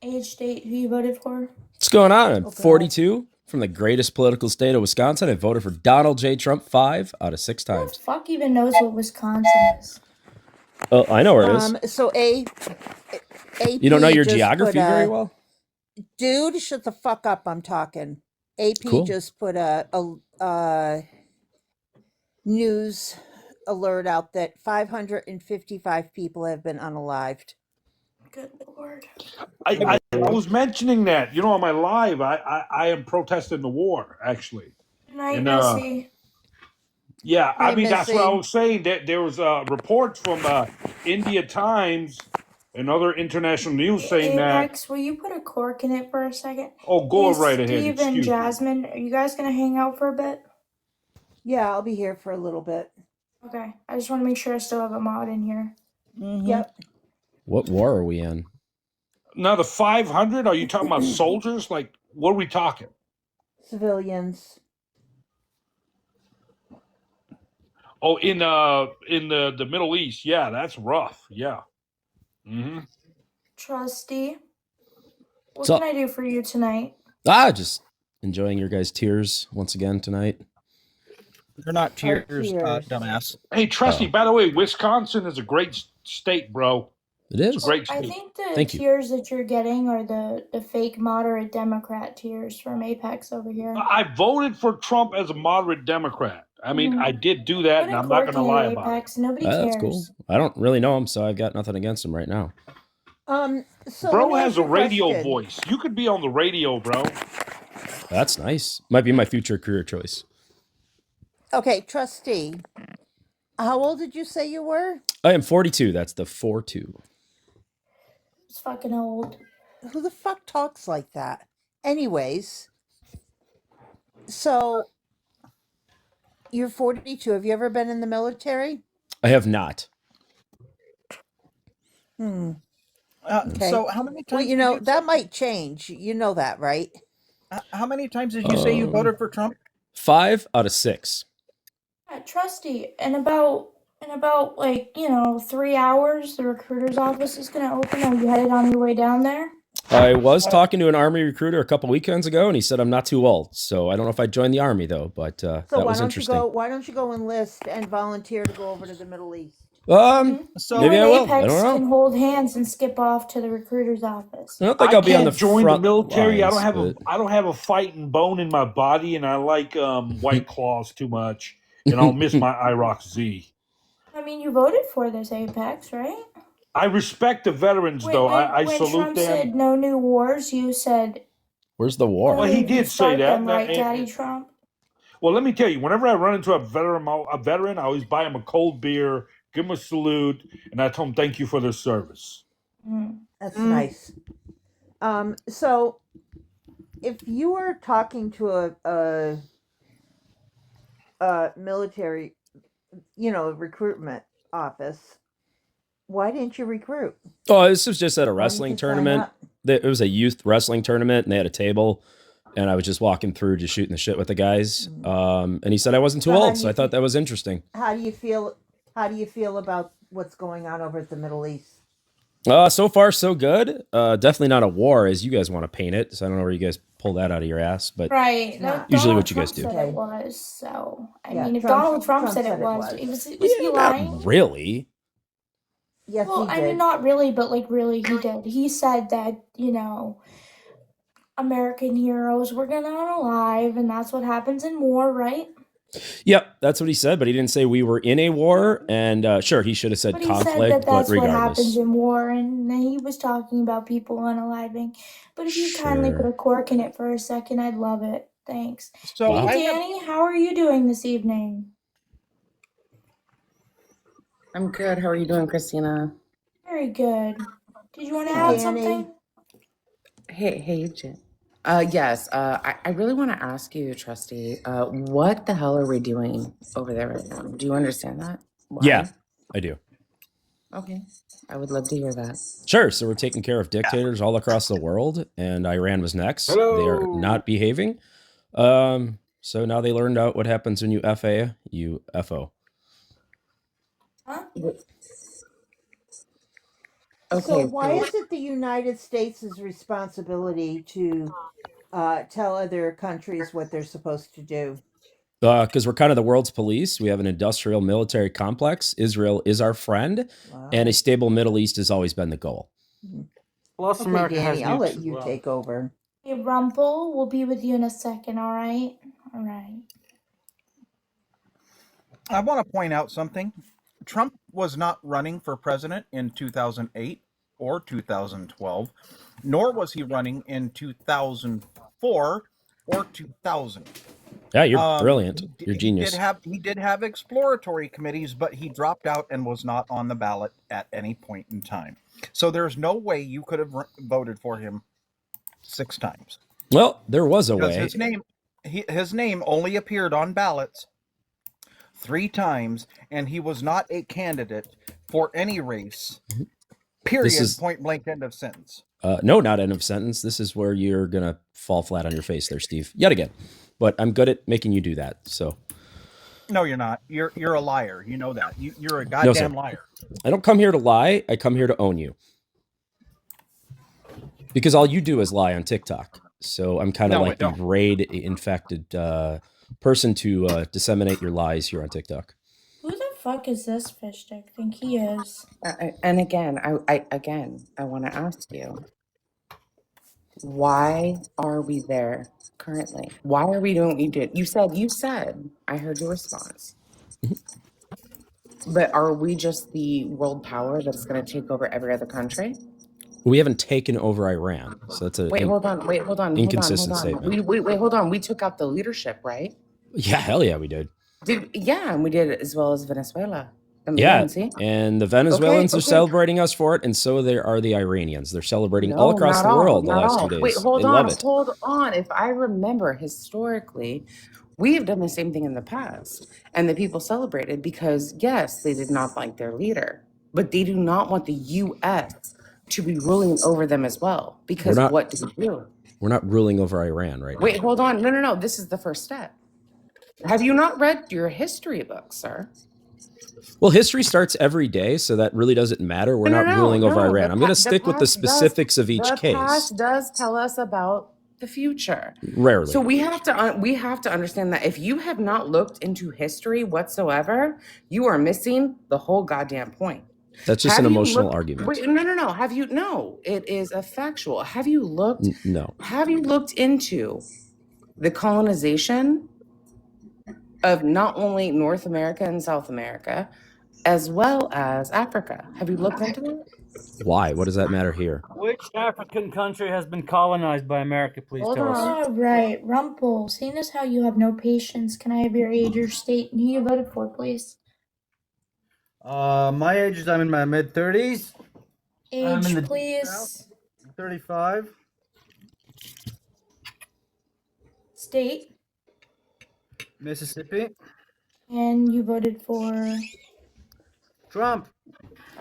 age, date, who you voted for? What's going on? I'm 42 from the greatest political state of Wisconsin. I voted for Donald J. Trump 5 out of 6 Who the times. fuck even knows what Wisconsin is? Oh, I know where it is. So AP You don't know your just geography put very well? Dude, shut the fuck up. I'm talking. AP Cool. just put a news alert out that 555 people have been unalived. Good lord. I was mentioning that, on my live, I am protesting the war, actually. Good night, And, Missy. Yeah, I Hi, mean, that's what I Missy. was saying. That there was a report from India Times and other international news saying that. Apex, will you put a cork in it for a second? Oh, go Hey, right ahead. Steve and Excuse me. Jasmine, are you guys gonna hang out for a bit? Yeah, I'll be here for a little bit. Okay, I just want to make sure I still have a mod in here. Yep. What war are we in? Now, the 500, are you talking about soldiers? Like, what are we talking? Civilians. Oh, in the Middle East. Yeah, that's rough. Yeah. Mm-hmm. Trusty, what So- can I do for you tonight? Just enjoying your guys' tears once again tonight. They're not tears, tears. dumbass. Hey, Trusty, by the way, Wisconsin is a great state, bro. It It's a is. great I state. think the Thank you. tears that you're getting are the fake moderate Democrat tears from Apex over here. I voted for Trump as a moderate Democrat. I mean, I did do that, Put and a I'm not cork going to in lie it, about it. Apex. Nobody cares. That's cool. I don't really know him, so I've got nothing against him right now. So Bro let me has ask a you radio question. voice. You could be on the radio, bro. That's nice. Might be my future career choice. Okay, Trustee. How old did you say you were? I am 42. That's the 4-2. It's fucking old. Who the fuck talks like that? Anyways, so you're 42. Have you ever been in the military? I have not. Okay. So how many times? Well, you know, that might change. You know that, right? How many times did you say you voted for Trump? 5 out of 6. Yeah, Trusty, in about 3 hours, the recruiter's office is gonna open. Are you headed on your way down there? I was talking to an Army recruiter a couple weekends ago, and he said I'm not too old. So I don't know if I'd join the Army, though, but So that why was don't interesting. why don't you go enlist and volunteer to go over to the Middle East? So Maybe You I and will. Apex I don't know. can hold hands and skip off to the recruiter's office. I don't think I'll be on the can't join the front military. lines, I don't have a fighting bone in my body, and I like White Claws too much, and I'll miss my IROC Z. I mean, you voted for this, Apex, right? I respect the veterans, though. I when salute Trump them. said no new wars, you said. Where's the war? Well, he "Believe you did say start that. them, right, Daddy Trump?" Well, let me tell you, whenever I run into a veteran, I always buy him a cold beer, give him a salute, and I tell him thank you for their service. That's nice. So if you were talking to a military, recruitment office, why didn't you recruit? Oh, this was just at a Why didn't wrestling you sign tournament. up? It was a youth wrestling tournament, and they had a table, and I was just walking through, just shooting the shit with the guys. And he said I wasn't too So how old, do so you I thought that was interesting. How do you feel? How do you feel about what's going on over at the Middle East? So far, so good. Definitely not a war, as you guys want to paint it. So I don't know where you guys pull that out of your ass, but Right. usually Donald what you guys Trump do. said it was. So I Yeah, mean, if Trump- Donald Trump Trump said it said it was, was. was he lying? Not really. Yes, Well, he I did. mean, not really, but like really, he did. He said that American heroes were gonna unalive, and that's what happens in war, right? Yep, that's what he said, but he didn't say we were in a war. And sure, he should have said But he conflict, said that that's but what happens regardless. in war, and then he was talking about people unaliving. But if you kindly put a cork in it for a second, I'd love it. Thanks. So Hey, I have- Danny, how are you doing this evening? I'm good. How are you doing, Christina? Very good. Did you want to Hey, add Danny. something? Hey, Jen. Yes. I really want to ask you, Trusty. What the hell are we doing over there right now? Do you understand that? Why? Yeah, I do. Okay. I would love to hear that. Sure. So we're taking care of dictators all across the world, and Iran was next. Hello. They are not behaving. So now they learned out what happens when you FA, you FO. Huh? So Okay, why is it the United States' responsibility to tell other countries what they're supposed to do? Because we're kind of the world's police. We have an industrial military complex. Israel is our friend, and Wow. a stable Middle East has always been the goal. Plus, Okay, America has Danny, I'll nukes let as you well. take over. Hey, Rumple, we'll be with you in a second, all right? All right. I want to point out something. Trump was not running for president in 2008 or 2012, nor was he running in 2004 or 2000. Yeah, you're brilliant. He You're genius. did have exploratory committees, but he dropped out and was not on the ballot at any point in time. So there's no way you could have voted for him 6 times. Well, there was a Because way. his name only appeared on ballots 3 times, and he was not a candidate for any race. Period. is- Point blank. End of sentence. No, not end of sentence. This is where you're gonna fall flat on your face there, Steve. Yet again. But I'm good at making you do that. So No, you're not. You're a liar. You know that. You're a goddamn liar. I don't come here to lie. I come here to own you. Because all you do is lie on TikTok. So I'm kind of No, I like the don't. raid infected person to disseminate your lies here on TikTok. Who the fuck is this fish stick? Think he is? and again, I want to ask you, why are we there currently? Why are we doing what you did? You said, I heard your response. But are we just the world power that's going to take over every other country? We haven't taken over Iran. So that's a Hold on. inconsistent statement. Wait, hold on. We took out the leadership, right? Yeah, hell yeah, we did. And we did it as well as Venezuela. Yeah, See? and the Venezuelans are okay. celebrating us for it, and so are the Iranians. They're celebrating all across the world the last 2 days. Wait, hold they on, love it. hold on. If I remember historically, we have done the same thing in the past, and the people celebrated because, yes, they did not like their leader, but they do not want the U.S. to be ruling over them as well. Because what do we do? We're not ruling over Iran right now. Wait, hold on. No. This is the first step. Have you not read your history book, sir? Well, history starts every day, so that really doesn't matter. We're not ruling over Iran. I'm going to stick with the specifics of each case. The past does tell us about the future. Rarely. So we have to understand that if you have not looked into history whatsoever, you are missing the whole goddamn point. That's just an emotional argument. Wait, no. No, it is a factual. Have you looked? No. Have you looked into the colonization of not only North America and South America, as well as Africa? Have you looked into it? Why? What does that matter here? Which African country has been colonized by America? Please tell us. All right, Rumple, seeing as how you have no patience, can I have your age or state and who you voted for, please? My age is, I'm in my mid-30s. Age, please. 35. State. Mississippi. And you voted for Trump.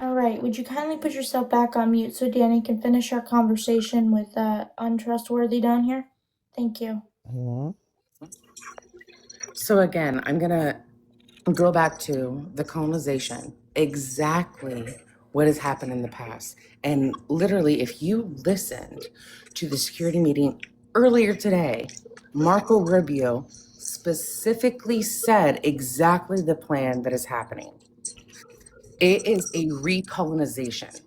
All right, would you kindly put yourself back on mute so Danny can finish our conversation with untrustworthy down here? Thank you. So again, I'm gonna go back to the colonization, exactly what has happened in the past. And literally, if you listened to the security meeting earlier today, Marco Rubio specifically said exactly the plan that is happening. It is a recolonization,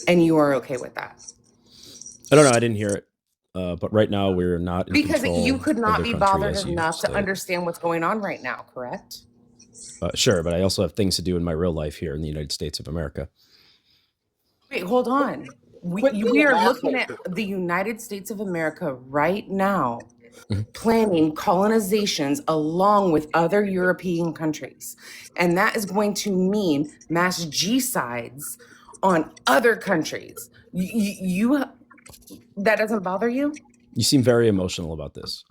and you are okay with that? I don't know. I didn't hear it. But right now we're not in Because control you could of not their be country, bothered as you enough to state. understand what's going on right now, correct? Sure, but I also have things to do in my real life here in the United States of America. Wait, hold on. We are looking at the United States of America right now, planning colonizations along with other European countries. And that is going to mean mass G-sides on other countries. That doesn't bother you? You seem very emotional about this.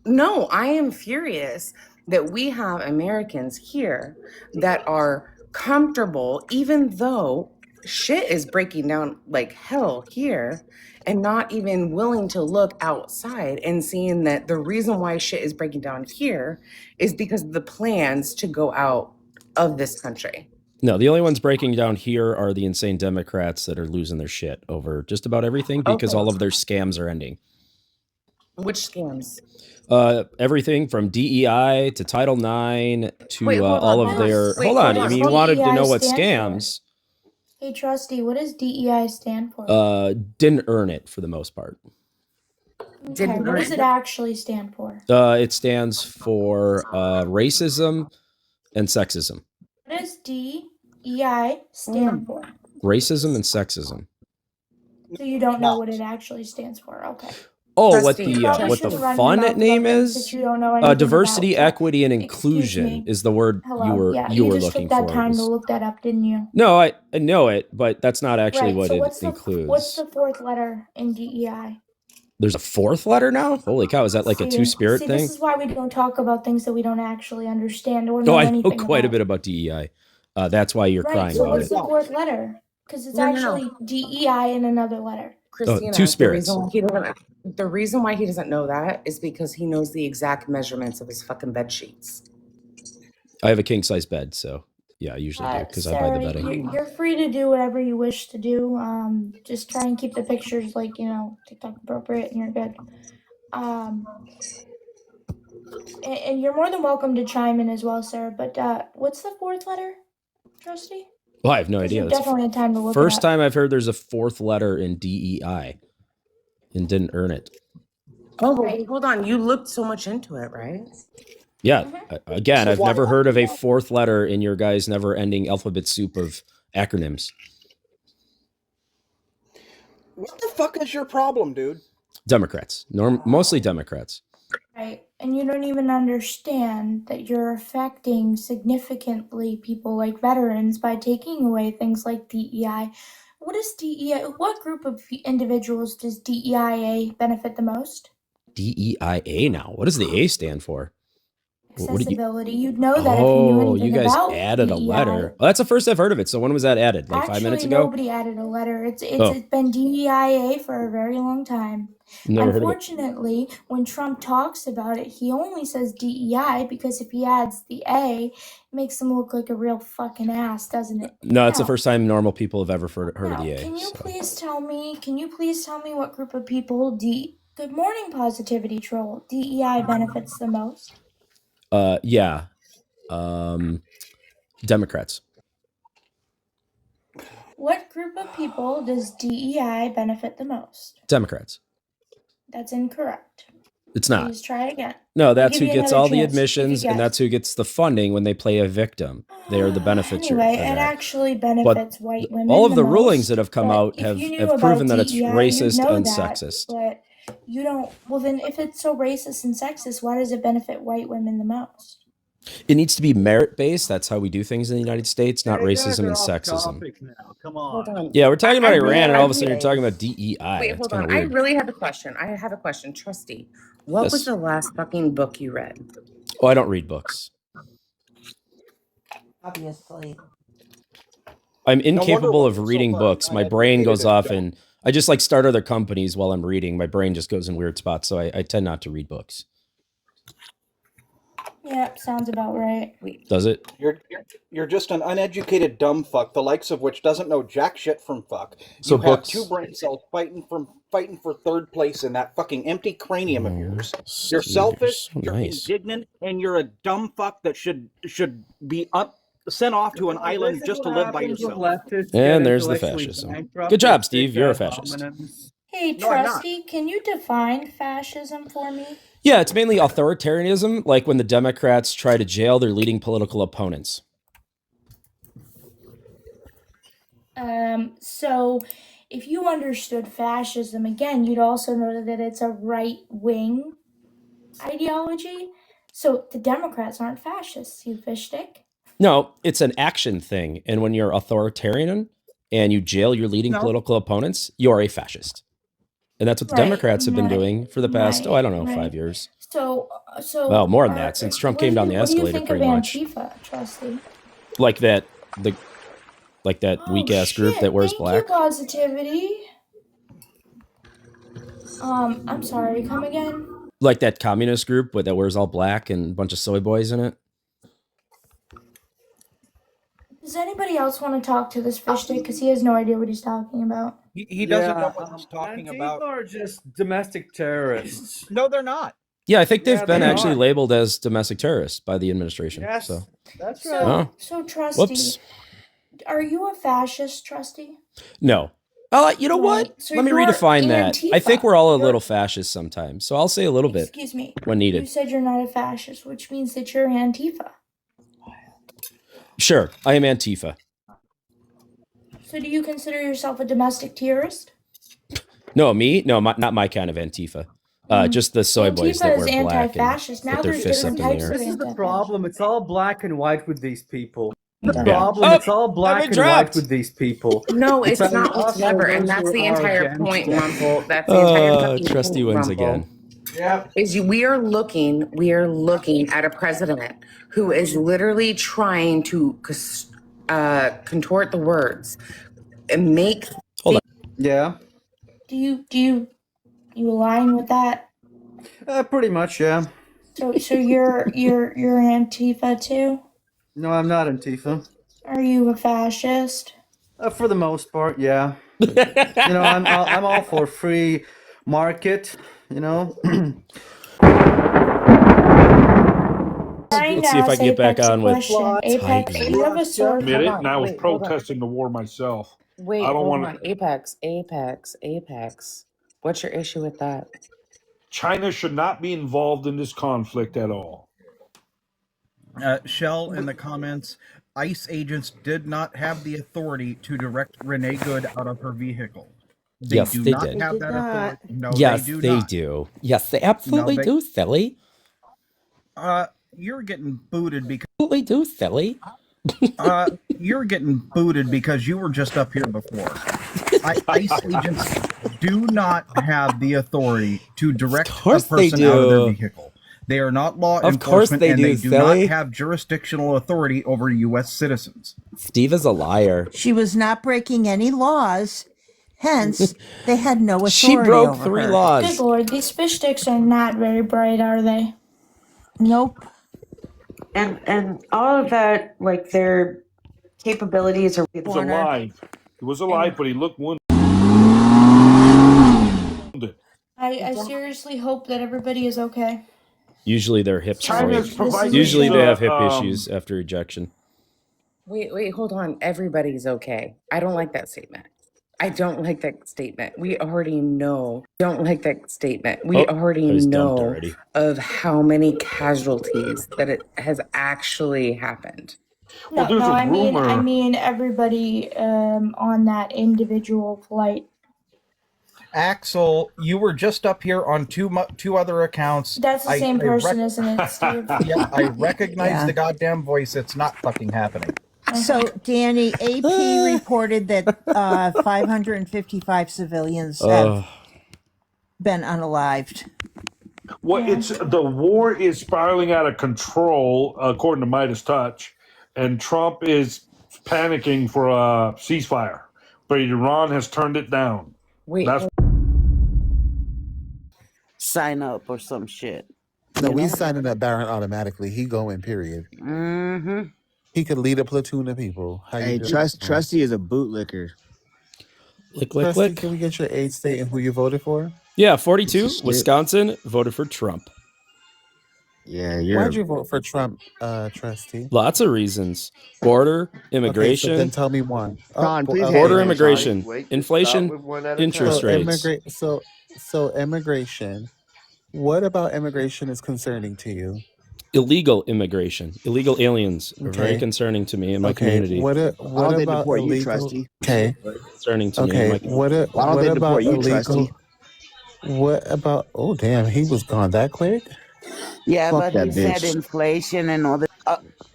No, I am furious that we have Americans here that are comfortable, even though shit is breaking down like hell here, and not even willing to look outside and seeing that the reason why shit is breaking down here is because of the plans to go out of this country. No, the only ones breaking down here are the insane Democrats that are losing their shit over just about everything because Okay. all of their scams are ending. Which scams? Everything from DEI to Title IX to Wait, hold on, all hold of on. their. Wait, Hold on. hold I on, mean, you hold wanted to DEI know what stand for? scams. Hey, Trusty, what does DEI stand for? Didn't earn it for the most part. Okay, Didn't what earn does it. it actually stand for? It stands for racism and sexism. What does DEI stand for? Racism and sexism. So you don't know what it actually stands for. Okay. Oh, Trustee, Probably what the shouldn't run your fun mouth name about things that is? you don't know anything Diversity, about. equity, and Excuse inclusion me. is the word Hello. you were just looking took that for. time to look that up, didn't you? No, I know it, but that's not actually Right. what So it what's includes. the fourth letter in DEI? There's a fourth letter now? Holy cow, is that like a two-spirit thing? This is why we don't talk about things that we don't actually understand or Oh, know I know anything quite a about. bit about DEI. That's why you're Right. crying So about what's it. the fourth letter? Because it's No. actually DEI in another letter. Christina, two spirits. The reason why he doesn't know that is because he knows the exact measurements of his fucking bed sheets. I have a king-size bed, so yeah, I usually do because I buy the Sarah, bedding. you're free to do whatever you wish to do. Just try and keep the pictures like, TikTok appropriate and you're good. And you're more than welcome to chime in as well, Sarah. But what's the fourth letter, Trusty? Well, I have no 'Cause idea. you That's definitely had time to look it first up. time I've heard there's a fourth letter in DEI and didn't earn it. Oh, but hold on. You looked so much into it, right? Yeah. Again, I've never heard of a fourth letter in your guys' never-ending alphabet soup of acronyms. What the fuck is your problem, dude? Democrats. Mostly Democrats. Right. And you don't even understand that you're affecting significantly people like veterans by taking away things like DEI. What is DEI? What group of individuals does DEIA benefit the most? DEIA now. What does the A stand for? Accessibility. You'd know that if you knew anything you guys about added DEI. a letter. Well, that's the first I've heard of it. So when was that added? Like 5 minutes ago? Nobody added a letter. It's been DEIA for a very long time. Never heard of it. Unfortunately, when Trump talks about it, he only says DEI because if he adds the A, it makes him look like a real fucking ass, doesn't it? No, it's the first time normal people have ever heard of the A. Can you please tell me what group of people Good morning, Positivity Troll. DEI benefits the most? Yeah. Democrats. What group of people does DEI benefit the most? Democrats. That's incorrect. It's not. Please try again. No, that's who give you gets another all the chance if you admissions, and guess. that's who gets the funding when they play a victim. They are the beneficiary. Anyway, of it that. actually benefits white women. All of the most, rulings that have come but out if have you knew proven about that it's DEI, you'd racist know and that, sexist. But you don't. Well, then, if it's so racist and sexist, why does it benefit white women the most? It needs to be merit-based. That's how we do things in the United States, not Hey, guys racism are and off sexism. topic now. Come Hold on. on. Yeah, we're talking about Iran, and all of a sudden really- you're talking about DEI. Wait, It's hold kind on. of weird. I really have a question. Trustee. What Yes. was the last fucking book you read? Oh, I don't read books. Obviously. I'm incapable of we're so reading far books. My brain goes off and I just like start other companies while I'm reading. My brain just goes in weird spots, so I tend not to read books. Yep, sounds about right. Does it? You're just an uneducated dumb fuck, the likes of which doesn't know jack shit from fuck. So you books- have two brain cells fighting for third place in that fucking empty cranium of yours. Steve, You're selfish, so you're nice. indignant, and you're a dumb fuck that should be sent off to an island just to live by yourself. And there's the fascism. Good job, Steve. You're a fascist. Hey, No, I'm not. Trusty, can you define fascism for me? Yeah, it's mainly authoritarianism, like when the Democrats try to jail their leading political opponents. So if you understood fascism, again, you'd also know that it's a right-wing ideology. So the Democrats aren't fascists, you fish stick. No, it's an action thing. And when you're authoritarian and you jail your leading No. political opponents, you're a fascist. And that's what the Right, Democrats have been right, doing for the past, right, I don't know, right. 5 years. So Well, more than that, since Trump came down the escalator, what do you think pretty of much. Antifa, Trusty? Like that weak ass group that wears black. Thank you, Positivity. I'm sorry, come again? Like that communist group that wears all black and a bunch of soy boys in it. Does anybody else want to talk to this fish stick? Because he has no idea what he's talking about. He doesn't know what he's talking Antifa about. are just domestic terrorists. No, they're not. Yeah, I think they've Yeah, been they actually are. labeled as domestic terrorists by the administration. Yes, So, that's right. So, oh, so Trusty, whoops. are you a fascist, Trusty? No. You know what? Right. So Let me you're redefine that. I think Antifa. we're all a You're- little fascist sometimes. So I'll say a little bit Excuse me. when You needed. said you're not a fascist, which means that you're Antifa. Sure, I am Antifa. So do you consider yourself a domestic terrorist? No, me? No, not my kind of Antifa. Just the soy boys Antifa that is wear black and anti-fascist. Now put their there's fists up different in the types air. of This is the anti-fascist. problem. It's all black and white with these people. The Yeah. problem, Oh, it's all black I've and been white trapped. with these people. No, it's only not us or whatsoever, and those that's who the are entire against point, it. Rumble. That's the entire fucking Trusty point, wins Rumble. again. Yeah. We are looking at a president who is literally trying to contort the words and make. Hold on. Yeah. Do you align with that? Pretty much, yeah. So you're Antifa too? No, I'm not Antifa. Are you a fascist? For the most part, yeah. I'm all for free market. Trying Let's to see if I ask can get back Apex a on with question. Apex, Titan. do you have a sword? Admit Hold it, on, and I was wait, hold on. protesting the war myself. Wait, I don't hold want on. Apex. What's your issue with that? China should not be involved in this conflict at all. Shell in the comments, ICE agents did not have the authority to direct Renee Good out of her vehicle. They Yes, do they not did. have They that did not. authority. No, Yes, they do they not. do. Yes, they absolutely they- do, silly. You're getting booted because Absolutely do, silly. you're getting booted because you were just up here before. ICE agents do not have the authority to direct a course they person out of their do. vehicle. They are not law Of course enforcement, they and do, they do silly. not have jurisdictional authority over U.S. citizens. Steve is a liar. She was not breaking any laws. Hence, they had no authority She broke over 3 her. Good laws. lord, these fish sticks are not very bright, are they? Nope. And all of that, like their capabilities are. He was alive. He was alive, but he looked wounded. I seriously hope that everybody is okay. Usually their hips China's break. providing Usually they have hip the, issues after ejection. Wait, hold on. Everybody's okay. I don't like that statement. We already know. Don't like that statement. We already I was dumped know already. of how many casualties that it has actually happened. No, there's a I rumor. mean everybody on that individual flight. Axel, you were just up here on two other accounts. That's the same person, isn't it, Steve? Yeah, I recognize Yeah. the goddamn voice. It's not fucking happening. So, Danny, AP reported that 555 civilians have been unalived. Well, the war is spiraling out of control, according to Midas Touch, and Trump is panicking for a ceasefire, but Iran has turned it down. Wait, That's sign up or some shit. No, you we know? signing up Barron automatically. He going, period. Mm-hmm. He could lead a platoon of people. How Hey, you doing? Trusty is a bootlicker. Lick, Trusty, can we get your aid state and who you voted for? Yeah, 42, Shit. Wisconsin, voted for Trump. Yeah, Why'd you vote for Trump, Trusty? Lots of reasons. Border, immigration. Okay, so then tell me one. Ron, please okay. Border Hey, immigration, Wait, inflation, stop with one at a interest time. rates. So immigration. What about immigration is concerning to you? Illegal immigration, illegal aliens are very Okay. concerning to me and my community. What Why don't they about deport you, illegal? Trusty? Okay. Very concerning to me and Okay. my community. Why don't what they about deport you, illegal? Trusty? What about? Oh damn, he was gone that quick. Yeah, Fuck but that he said bitch. inflation and all that.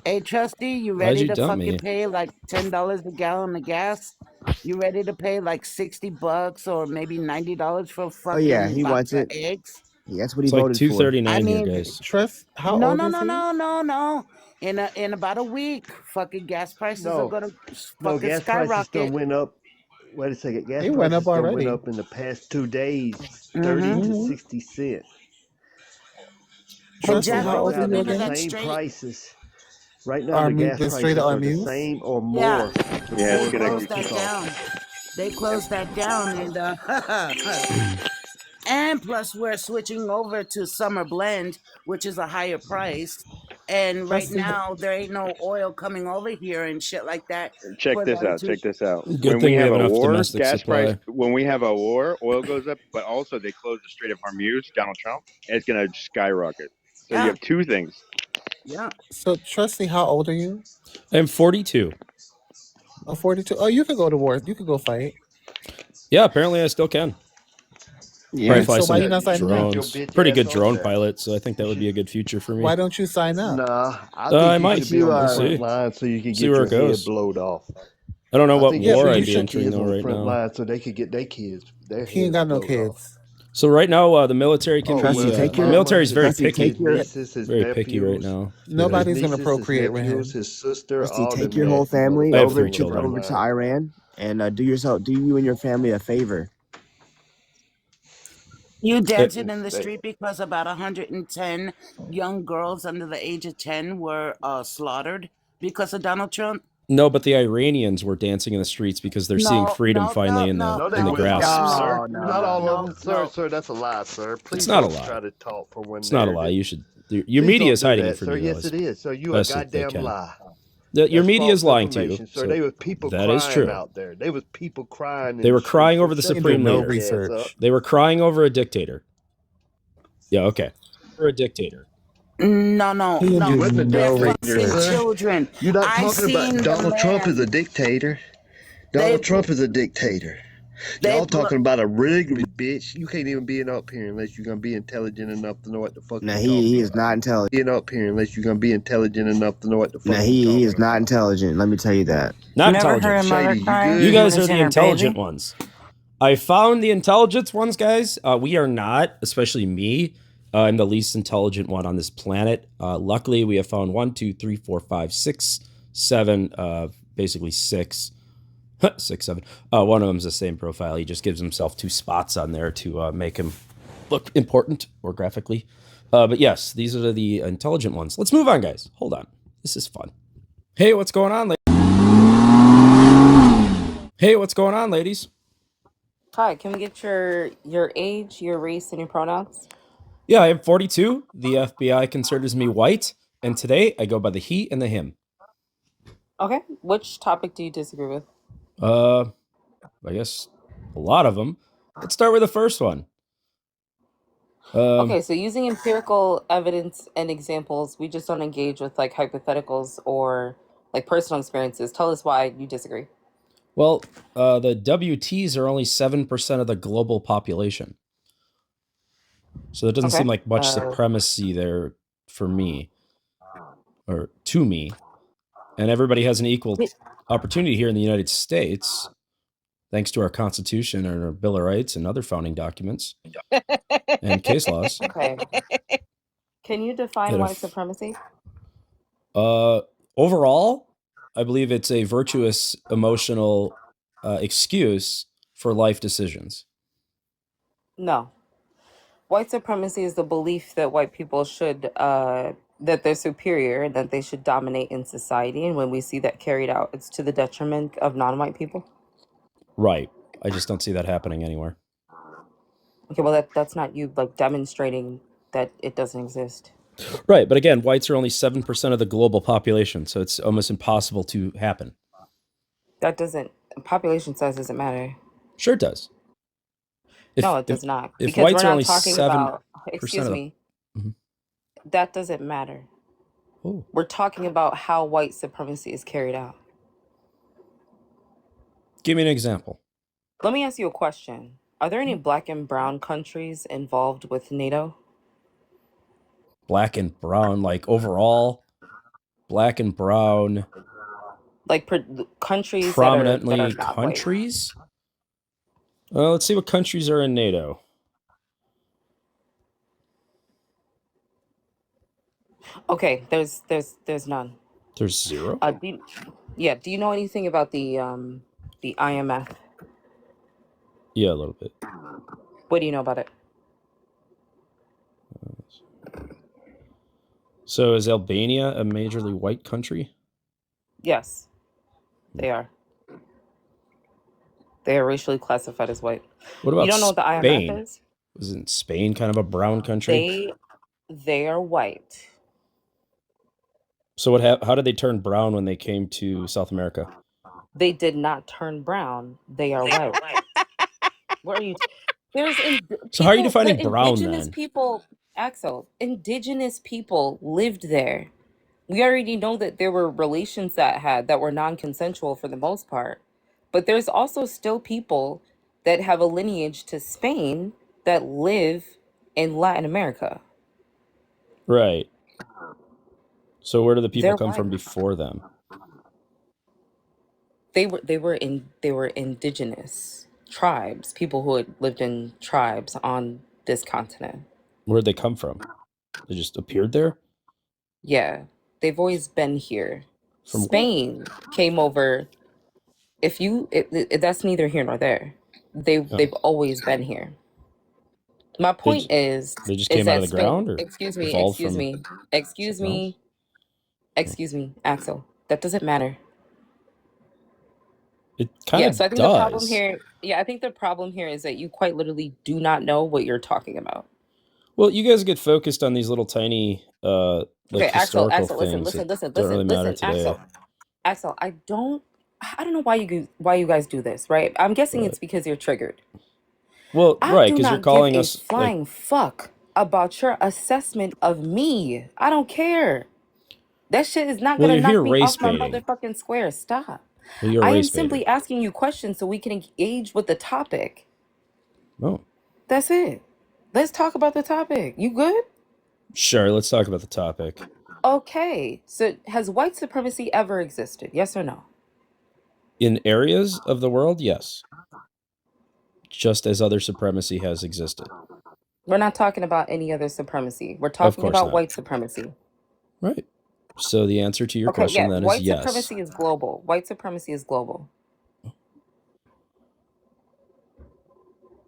Hey, Trusty, you Why'd ready you to dump fucking me? pay like $10 a gallon of gas? You ready to pay like $60 or maybe $90 for a fucking Oh yeah, he wants box of it. eggs? Yeah, that's what he It's like voted for. $2.39 I here, mean, guys. Trust. How no, old no, is no, he? no, no. In about a week, fucking gas prices are No, gonna no, fucking gas prices done skyrocket. went up. Wait a second, gas He went prices up done went already. up in the past 2 days, 30 Mm-hmm. to Mhm. 60 cents. And Trusty, So Jack, how right old what's are now the you they're name of the again? that same straight? prices. Right now, the gas straight prices are the RMUs? same or Yeah, more Yeah, they it's gonna closed that down. They closed that down, and plus we're switching over to summer blend, which is a higher price. And right Trusty, now there ain't no oil coming over here and shit like that check for this them out. to. Check this out. Good When we thing we have have a enough war, domestic gas price. supply. When we have a war, oil goes up, but also they close the Strait of Hormuz. Donald Trump, and it's gonna skyrocket. So you Yeah, have two things. yeah. so Trusty, how old are you? I'm 42. Oh, 42. Oh, you could go to war. You could go fight. Yeah, apparently I still can. Probably Yeah. fly So why some you not signing up? drones. Pretty good drone pilot, so I think that would be a good future for me. Why don't you sign up? Nah, I I think you might. should be on the We'll front see. line so you can See get where your it goes. head blowed off. I don't know I what think Yeah, war but you I'd you should be put should. entering kids though on the right front now. line so they could get their He ain't heads got no blowed kids. off. So right now, the military can Oh, be. Trusty, well, take The your- military is very his picky. take your- nieces, his Very picky right nephews, now. Nobody's his gonna nieces, his procreate with nephews, him. his sister, Trusty, all take them your whole nasty family I have motherfuckers 3 on the children. front over to line. Iran and do you and your family a favor. You It- dancing in the They- street because about 110 young girls under the age of 10 were slaughtered because of Donald Trump. No, but the Iranians were dancing in the streets because they're seeing freedom finally in the No, they in the wouldn't, grasp. sir. No, Not all of no, them, sir. no. Sir, that's a lie, sir. Please It's not a don't lie. try to talk for one It's not a lie. narrative. You should. Your Please media don't is do hiding that, it from sir. you. Yes, it is. So you a best that they goddamn can. lie. Your That's media is false lying to you. information, sir. So They was people that is crying true. out there. They was people crying. They in were the crying streets, over the so shut supreme your leader. bitch ass research. up. They were crying over a dictator. Yeah, okay. For a dictator. No. He didn't do Wasn't a no dictator, Fucking research. sir. children. You're not I talking about seen the Donald Trump is man. a dictator. They Donald Trump is a dictator. they Y'all blo- talking about a regular bitch. You can't even be up here unless you're gonna be intelligent enough to know what the fuck No, you're he talking is about. not intelligent. Being up here unless you're gonna be intelligent enough to know what the fuck No, you're he talking is not intelligent. Let me tell you that. Not Never heard intelligent. a mother Shady, you cry. good? You guys when are it's the in her intelligent baby? ones. I found the intelligence ones, guys. We are not, especially me. I'm the least intelligent one on this planet. Luckily, we have found 1, 2, 3, 4, 5, 6, 7, basically 6, 6, 7. One of them's the same profile. He just gives himself 2 spots on there to make him look important or graphically. But yes, these are the intelligent ones. Let's move on, guys. Hold on. This is fun. Hey, what's going on, ladies? Hi, can we get your age, your race, and your pronouns? Yeah, I am 42. The FBI considers me white, and today I go by the he and the him. Okay. Which topic do you disagree with? I guess a lot of them. Let's start with the first one. Okay, so using empirical evidence and examples, we just don't engage with like hypotheticals or like personal experiences. Tell us why you disagree. Well, the WTs are only 7% of the global population. So it doesn't Okay. seem like much supremacy there for me or to me. And everybody has an equal opportunity here in the United States, thanks to our Constitution and our Bill of Rights and other founding documents and case laws. Okay. Can you define white supremacy? Overall, I believe it's a virtuous emotional excuse for life decisions. No. White supremacy is the belief that white people should that they're superior and that they should dominate in society. And when we see that carried out, it's to the detriment of non-white people. Right. I just don't see that happening anywhere. Okay, well that's not you like demonstrating that it doesn't exist. Right, but again, whites are only 7% of the global population, so it's almost impossible to happen. That doesn't population size doesn't matter. Sure it does. No, it does not. If Because whites we're are not only talking 7% about of the... Mhm. That doesn't matter. Oh. We're talking about how white supremacy is carried out. Give me an example. Let me ask you a question. Are there any black and brown countries involved with NATO? Black and brown, like overall, black and brown... Like countries prominently that are not countries? Well, let's see what countries are in NATO. Okay, there's none. There's 0? Do you know anything about the IMF? Yeah, a little bit. What do you know about it? So is Albania a majorly white country? Yes, they are. They are racially classified as white. What about You don't know what the Spain? IMF is? Isn't Spain kind of a brown country? They are white. So how did they turn brown when they came to South America? They did not turn brown. They are white. What are you? There's So how are you people, defining the brown indigenous then? people, Axel. Indigenous people lived there. We already know that there were relations that were non-consensual for the most part, but there's also still people that have a lineage to Spain that live in Latin America. Right. So where do the people They're come white. from before them? They were indigenous tribes, people who had lived in tribes on this continent. Where'd they come from? They just appeared there? Yeah, they've always been here. From Spain came over. That's neither here nor there. They've always been here. My point is they just came out that of the Spain. ground or Excuse me. evolved Excuse from me. Excuse something else? me. Excuse me, Axel. That doesn't matter. It kind Yeah. of So I think does. the problem here. Yeah, I think the problem here is that you quite literally do not know what you're talking about. Well, you guys get focused on these little tiny like Okay, Axel. historical Axel, listen, things listen, that listen, don't really listen, matter listen, today. Axel. Axel, I don't know why you guys do this, right? I'm guessing it's because you're triggered. Well, I right, do because you're not calling give a us flying fuck about your assessment of me. I don't care. That shit is not Well, gonna you're knock here me race off my baiting. motherfucking square. Stop. Well, you're a I am race baiter. simply asking you questions so we can engage with the topic. Oh, That's it. Let's talk about the topic. You good? sure. Let's talk about the topic. Okay. So has white supremacy ever existed? Yes or no? In areas of the world, yes. Just as other supremacy has existed. We're not talking about any other supremacy. We're talking about white supremacy. Right. So the answer to your Okay, question yeah, then white is yes. supremacy is global. White supremacy is global.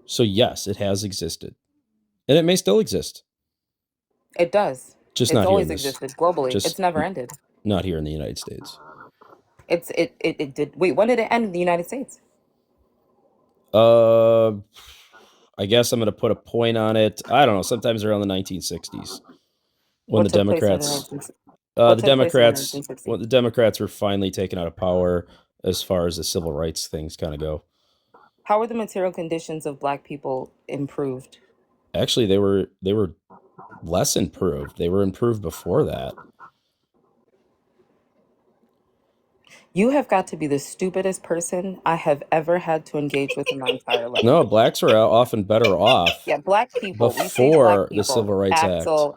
So yes, it has existed. And it may still exist. It does. Just It's not here always in this. existed globally. Just It's never ended. Not here in the United States. It did. Wait, when did it end in the United States? I guess I'm going to put a point on it. I don't know. Sometimes around the 1960s, when What the took place in the Democrats, 1960s? the What took place in the Democrats, 1960s? well, the Democrats were finally taken out of power as far as the civil rights things kind of go. How were the material conditions of Black people improved? Actually, they were less improved. They were improved before that. You have got to be the stupidest person I have ever had to engage with in my entire life. No, blacks are often better off. Yeah, Black people. We say Before Black the people. Civil Rights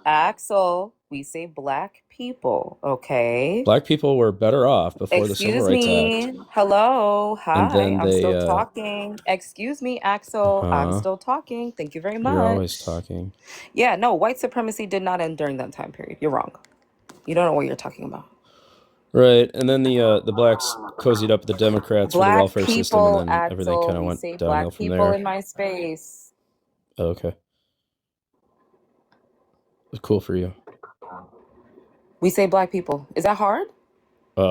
Axel, we say Black people, okay? Black people were better off before the Civil Excuse Rights me. Act. Hello. And Hi. then I'm they, still talking. Excuse me, Axel. I'm still talking. Thank you very much. You're always talking. Yeah, no, white supremacy did not end during that time period. You're wrong. You don't know what you're talking about. Right, and then the blacks cozied up with the Democrats for the welfare system, and then everything kind of went downhill from there. Black people in my space. Oh, okay. It's cool for you. We say Black people. Is that hard? I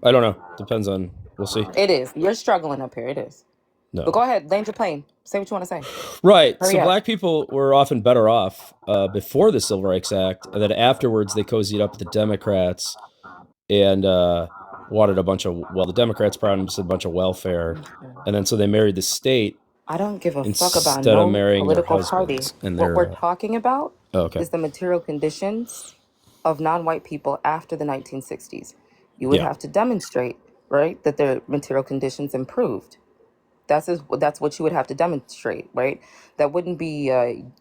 don't know. Depends on. We'll see. It is. You're struggling up here. It is. No. But go ahead. Land your plane. Say what you want to say. Right. Hurry so up. Black people were often better off before the Civil Rights Act, and then afterwards they cozied up with the Democrats and wanted the Democrats promised a bunch of welfare, and then so they married the state. I don't give a fuck about instead of no marrying their political party. husbands and What their, we're talking about okay. is the material conditions of non-white people after the 1960s. You would have to demonstrate, right, that their material conditions improved. That's what you would have to demonstrate, right? That wouldn't be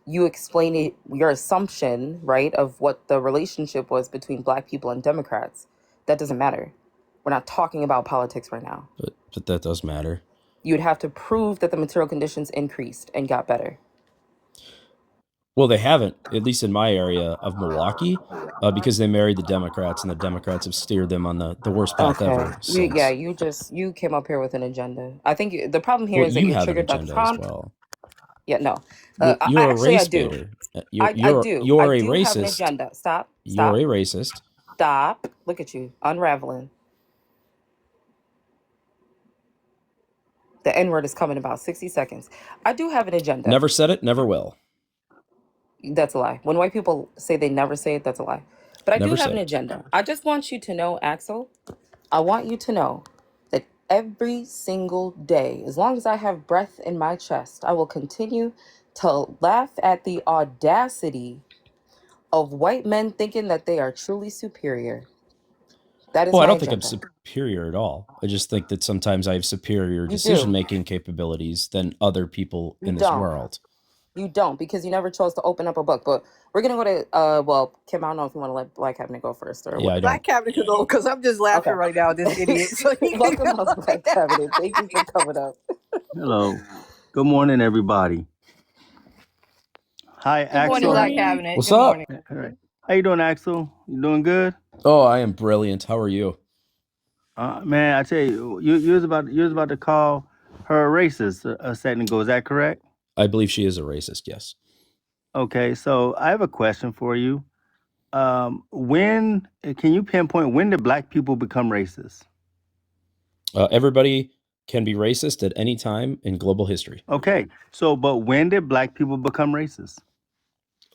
you explaining your assumption, right, of what the relationship was between Black people and Democrats. That doesn't matter. We're not talking about politics right now. But that does matter. You'd have to prove that the material conditions increased and got better. Well, they haven't, at least in my area of Milwaukee, because they married the Democrats, and the Democrats have steered them on the worst path ever. You came up here with an agenda. I think the problem here is that you you're have triggered an by agenda Trump. as well. Yeah, no. You're a race I do. baiter, I You're do. you're I a do have an racist. agenda. Stop. You're Stop. a racist. Stop. Look at you, unraveling. The N word is coming in about 60 seconds. I do have an agenda. Never said it, never will. That's a lie. When white people say they never say it, that's a lie. But I do Never have said an it. agenda. I just want you to know, Axel, I want you to know that every single day, as long as I have breath in my chest, I will continue to laugh at the audacity of white men thinking that they are truly superior. That is Oh, I my don't think I'm agenda. superior at all. I just think that sometimes I have superior You do. decision-making capabilities than other people You in this don't. world. You don't, because you never chose to open up a book. But we're gonna go to well, Kim, I don't know if you want to let Black Cabinet go first or Yeah, I what. don't. Black Cabinet could go because I'm just laughing Okay. right now at this idiot. So he can Welcome go. to Black Cabinet. Thank you for coming up. Hello. Good morning, everybody. Hi, Good morning, Axel. Black morning. Cabinet. What's Good morning. up? All right. How you doing, Axel? You doing good? Oh, I am brilliant. How are you? Man, I tell you, you was about to call her a racist a second ago. Is that correct? I believe she is a racist, yes. Okay, so I have a question for you. When can you pinpoint when did black people become racist? Everybody can be racist at any time in global history. Okay, so but when did black people become racist?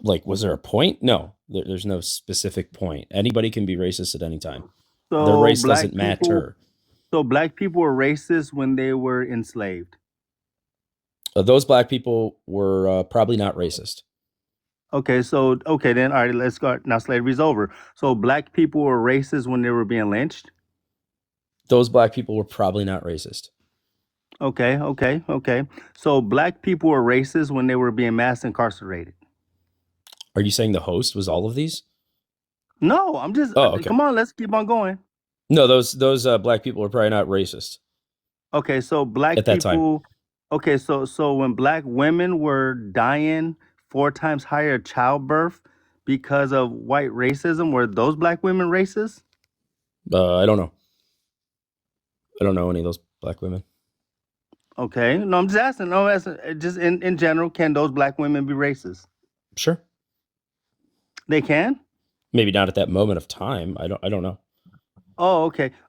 Like, was there a point? No, there's no specific point. Anybody can be racist at any time. Their So race black doesn't people, matter. so black people were racist when they were enslaved. Those black people were probably not racist. Okay, so okay then, all right, let's go. Now slavery's over. So black people were racist when they were being lynched. Those black people were probably not racist. Okay. So black people were racist when they were being mass incarcerated. Are you saying the host was all of these? No, I'm just. Oh, okay. Come on, let's keep on going. No, those black people were probably not racist Okay, so black at that time. people. Okay, so when black women were dying 4 times higher childbirth because of white racism, were those black women racist? I don't know. I don't know any of those black women. Okay, no, I'm just asking. No, just in general, can those black women be racist? Sure. They can. Maybe not at that moment of time. I don't know. Oh,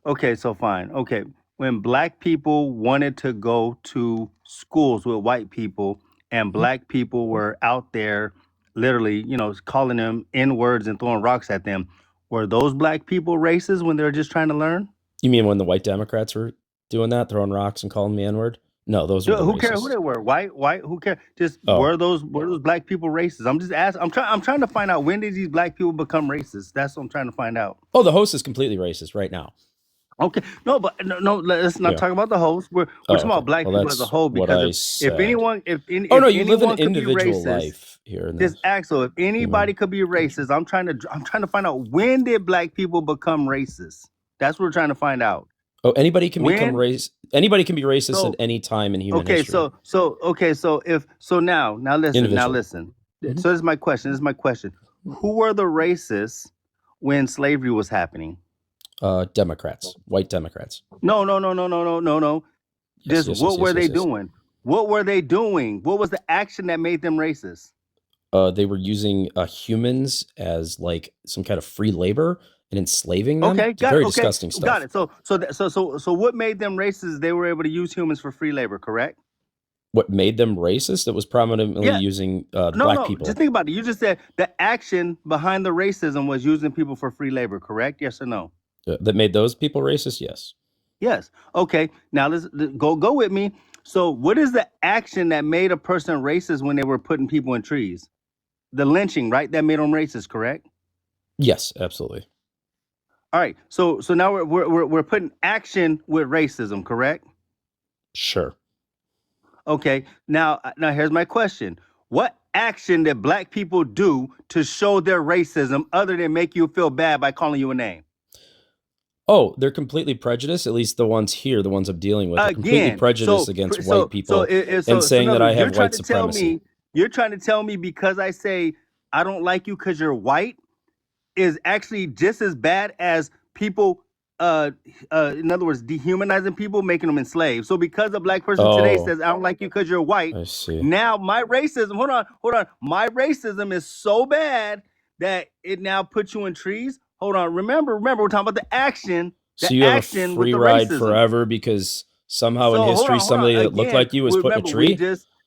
okay, so fine. Okay, when black people wanted to go to schools with white people and black people were out there literally, calling them N words and throwing rocks at them, were those black people racist when they were just trying to learn? You mean when the white Democrats were doing that, throwing rocks and calling me N-word? No, those were the Who cares who racists. they were? White, who cares? Just Oh. were those black people racist? I'm just asking. I'm trying to find out, when did these black people become racist? That's what I'm trying to find out. Oh, the host is completely racist right now. Okay, no, let's not Yeah. talk about the host. We're talking about black people as a that's whole, what because I if said. anyone, if Oh, if no, you live an anyone could be individual racist, life here in this this. Axel, if anybody could be racist, I'm trying to find out, when did black people become racist? That's what we're trying to find out. Oh, anybody can become When? racist. Anybody can be racist So at any time in human okay, history. so now listen, Individually. Mhm. So this is my question. Who were the racists when slavery was happening? Democrats, white Democrats. No. Yes, Just yes, what yes, were yes, they yes, yes. doing? What were they doing? What was the action that made them racist? They were using humans as like some kind of free labor and enslaving them. Okay, It's got very it. Okay, disgusting stuff. got it. So what made them racist? They were able to use humans for free labor, correct? What made them racist? It was prominently Yeah. using black No. people. Just think about it. You just said the action behind the racism was using people for free labor, correct? Yes or no? That made those people racist? Yes. Yes. Okay. Now let's go with me. So what is the action that made a person racist when they were putting people in trees? The lynching, right? That made them racist, correct? Yes, absolutely. All right. So now we're putting action with racism, correct? Sure. Okay. Now here's my question. What action did black people do to show their racism other than make you feel bad by calling you a name? Oh, they're completely prejudiced. At least the ones here, the ones I'm dealing with, are completely prejudiced against white people and saying that I have white supremacy. You're trying to tell me because I say I don't like you because you're white is actually just as bad as people in other words, dehumanizing people, making them enslaved. So because a black person today says, I don't like you because you're white, I see. now my racism, hold on, my racism is so bad that it now puts you in trees. Hold on, remember, we're talking about the action. So you have a free ride forever because somehow in history somebody that looked like you was put in a tree?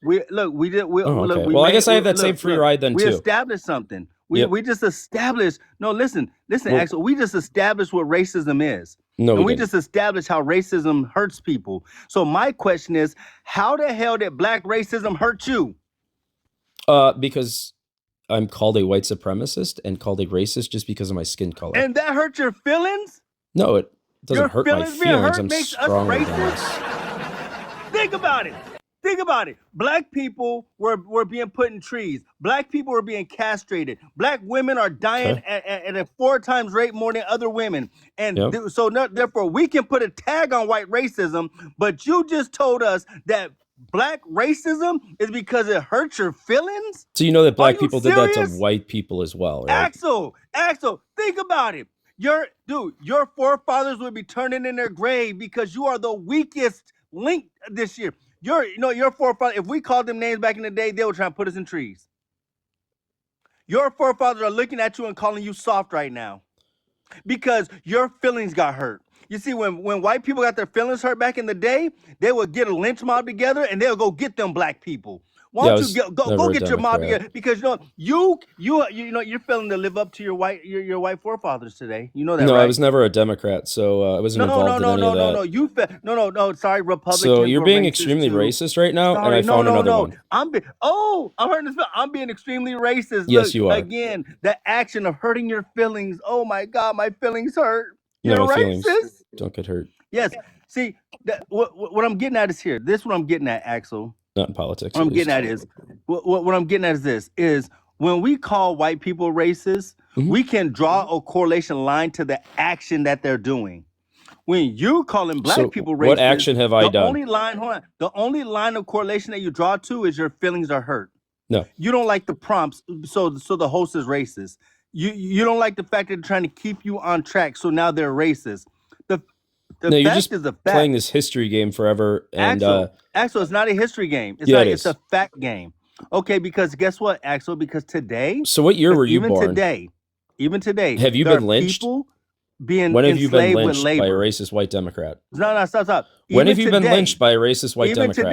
Well, I guess I have that same free ride then we too. We established something. We just established. No, listen, Axel. We just established what racism is. No, we just established how racism hurts people. So my question is, how the hell did black racism hurt you? Because I'm called a white supremacist and called a racist just because of my skin color. And that hurt your feelings? No, it doesn't hurt my feelings. I'm makes us stronger than racist? Think about it. Black people were being put in trees. Black people were being castrated. Black women are dying at a 4 times rate more than other women. And therefore, we can put a tag on white racism, but you just told us that black racism is because it hurts your feelings? So you know that black people did that to white people as well, right? Axel, think about it. Your forefathers would be turning in their grave because you are the weakest link this year. Your forefathers, if we called them names back in the day, they would try to put us in trees. Your forefathers are looking at you and calling you soft right now because your feelings got hurt. You see, when white people got their feelings hurt back in the day, they would get a lynch mob together and they'll go get them black people. Why don't you go get your mob together? Because you're failing to live up to your white forefathers today. You know that, right? No, I was never a Democrat, so I wasn't involved in any of that. Sorry, Republicans. So you're being extremely racist right now, and I found another one. I'm hurting this. I'm being extremely racist. Yes, you are. Again, the action of hurting your feelings. Oh my God, my feelings hurt. You're no, my racist. Feelings don't get hurt. Yes. See, what I'm getting at is here. This is what I'm getting at, Axel. Not in politics. What I'm getting at is what I'm getting at is this: is when we call white people racist, we can draw a correlation line to the action that they're doing. When you calling black people racist, what action have I done? The only line of correlation that you draw to is your feelings are hurt. No, you don't like the prompts, so the host is racist. You don't like the fact that they're trying to keep you on track, so now they're racist. No, you're just playing this history game forever. And Axel, it's not a history game. It's a fact game. Okay, because guess what, Axel? Because today. So what year were you born? Even today. Have you been lynched? When have you been lynched by a racist white Democrat? No, stop. When have you been lynched by a racist white Democrat? Even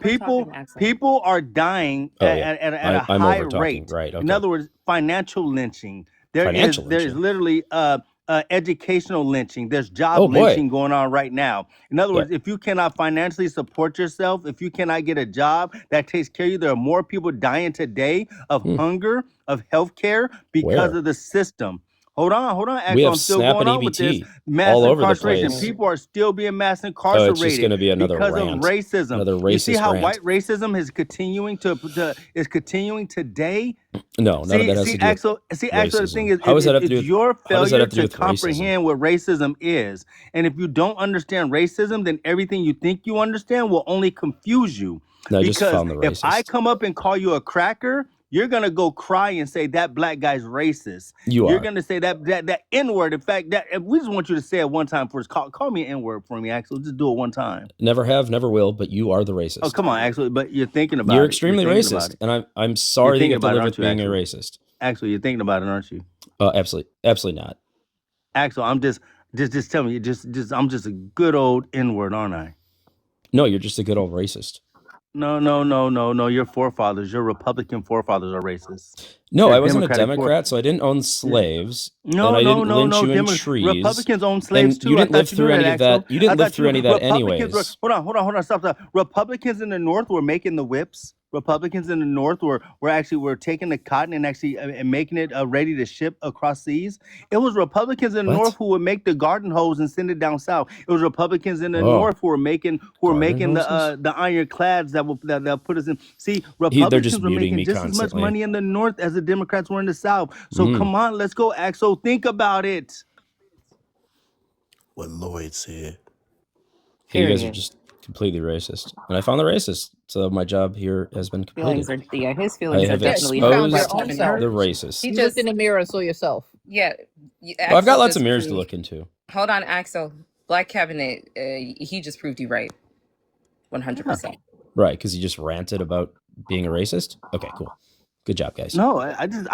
today, people are dying at a high rate. Right. Okay. In other words, financial lynching. There is literally educational lynching. There's job lynching going on right now. In other words, if you cannot financially support yourself, if you cannot get a job that takes care of you, there are more people dying today of hunger, of healthcare because of the system. Hold on, Axel. We have I'm still SNAP going and on with EBT this. Mass all over the incarceration. place. People are still being mass incarcerated it's just going to be another because rant. of racism. Another racist you see how rant. white racism is continuing today? No, none of that has to do Axel, with Axel, the thing is, how does that have to do it's your failure to with comprehend what racism is. And if you don't understand racism, then everything you think you understand will only confuse you. No, I because just found the racist. If I come up and call you a cracker, you're gonna go cry and say that black guy's racist. You're gonna say that N-word. In fact, we just want you to say it one time first. Call me an N-word for me, Axel. Just do it one time. Never have, never will. But you are the racist. Oh, come on, Axel. But you're thinking about it. You're extremely racist, and I'm sorry that you have to live with being a racist. Axel, you're thinking about it, aren't you? Absolutely not. Axel, I'm just tell me. I'm just a good old N-word, aren't I? No, you're just a good old racist. No. Your forefathers, your Republican forefathers are racist. No, I wasn't a Democrat, so I didn't own slaves. No. I didn't lynch you in trees. Republicans own slaves too. You didn't live through any of that. You didn't live through any of that anyways. Hold on. Stop. Republicans in the North were making the whips. Republicans in the North were taking the cotton and actually making it ready to ship across seas. It was Republicans in the North who would make the garden hose and send it down south. It was Republicans in the North who were making the ironclads that put us in. See, Republicans were making just as much money in the North as the Democrats were in the South. So come on, let's go, Axel. Think about it. What Lloyd said. You guys are just completely racist, and I found the racist. So my job here has been completed. His feelings are definitely found the racist. He just looked in the mirror and saw yourself. I've got lots of mirrors to look into. Hold on, Axel. Black cabinet. He just proved you right. 100%. Right, because he just ranted about being a racist. Okay, cool. Good job, guys. No, I just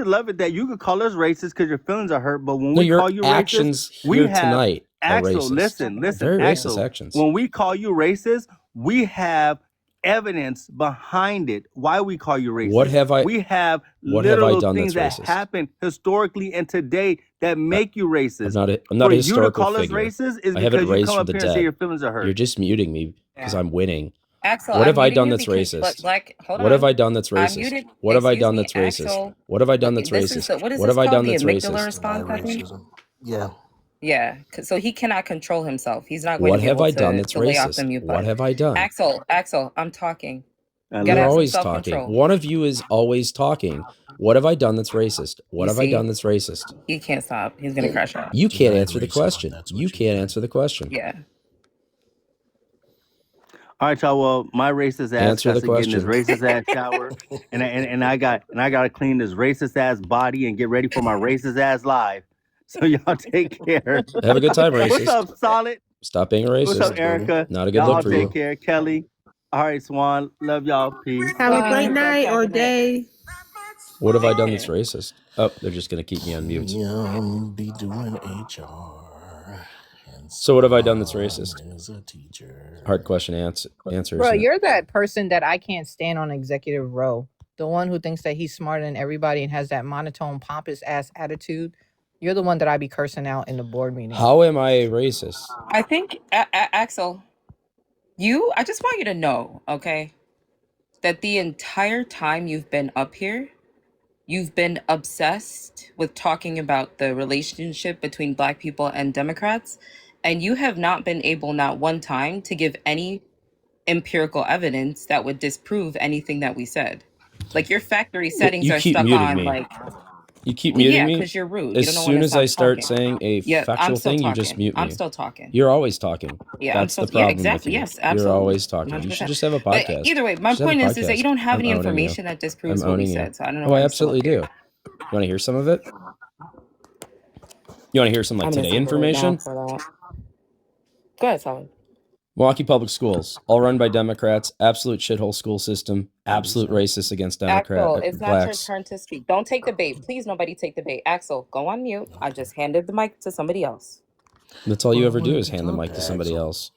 love it that you could call us racist because your feelings are hurt, but when No, we your call you actions racist, we here have tonight are Axel. racist. Listen, Very Axel. racist actions. When we call you racist, we have evidence behind it. Why we call you racist? What have I? We have What have I literal done things that's that racist? happen historically and today that make you racist. I'm not For a you to historical call figure. us racist is I haven't because you raised come from up the here and say dead. your feelings are hurt. You're just muting me because I'm winning. Axel, What have I'm I muting done you that's because racist? Black. Hold on. What have I done that's I'm racist? muted. What have I Excuse done me, that's racist? Axel. What have I done that's This is racist? what is What this have I called? done The that's amygdala racist? response, I think. Yeah. Yeah. So he cannot control himself. He's not going What to be have able I done to, that's to lay off the racist? mute What button. have I done? Axel, I'm talking. I You You're gotta have some always talking. self-control. One of you is always talking. What have I done that's racist? What You have I see? done that's racist? He can't stop. He's gonna crash out. You can't Denied answer the racism, question. that's what You you can't did. answer the question. Yeah. All right, y'all. Well, my racist ass Answer got the to get in this question. racist ass shower, and I gotta clean this racist ass body and get ready for my racist ass live. So y'all take care. Have a good time, racist. What's up, Solid? Stop being a racist. What's up, Erica? Not a good Y'all look for take you. care. Kelly. All right, Swan. Love y'all. Peace. Have a great Bye. night or day. What have I done that's racist? Oh, they're just gonna keep me on mute. Be doing HR. And So what have I done that's Swan racist? is a teacher. Hard question to answer. Bro, Isn't it? you're that person that I can't stand on executive row. The one who thinks that he's smarter than everybody and has that monotone, pompous ass attitude. You're the one that I be cursing out in the board meeting. How am I racist? I think Axel, I just want you to know, okay, that the entire time you've been up here, you've been obsessed with talking about the relationship between Black people and Democrats, and you have not been able, not one time, to give any empirical evidence that would disprove anything that we said. Like your factory settings You are keep stuck muting on me. like. You keep Well, muting yeah, me. because you're rude. As You don't know soon when to as I stop start talking. saying a Yeah, I'm factual still thing, talking. you just mute me. I'm still talking. You're always talking. Yeah, That's the yeah, problem exactly. with you. Yes, absolutely. You're always talking. You 100%. should just have a But podcast. either way, my Just have a point is that you podcast. don't have I'm any owning you. information that disproves I'm what we owning you. said. So I don't know Oh, why I you're still absolutely up here. do. You want to hear some of it? You want to hear some like I'm today gonna sit really down information? for that. Go ahead, Solid. Milwaukee Public Schools, all run by Democrats, absolute shithole school system, absolute racist against Axel, it's not your blacks. turn to speak. Don't take the bait. Please, nobody take the bait. Axel, go on mute. I just handed the mic to somebody else. That's all Well, you I ever do wanted is to hand the talk mic to to somebody Axel. else.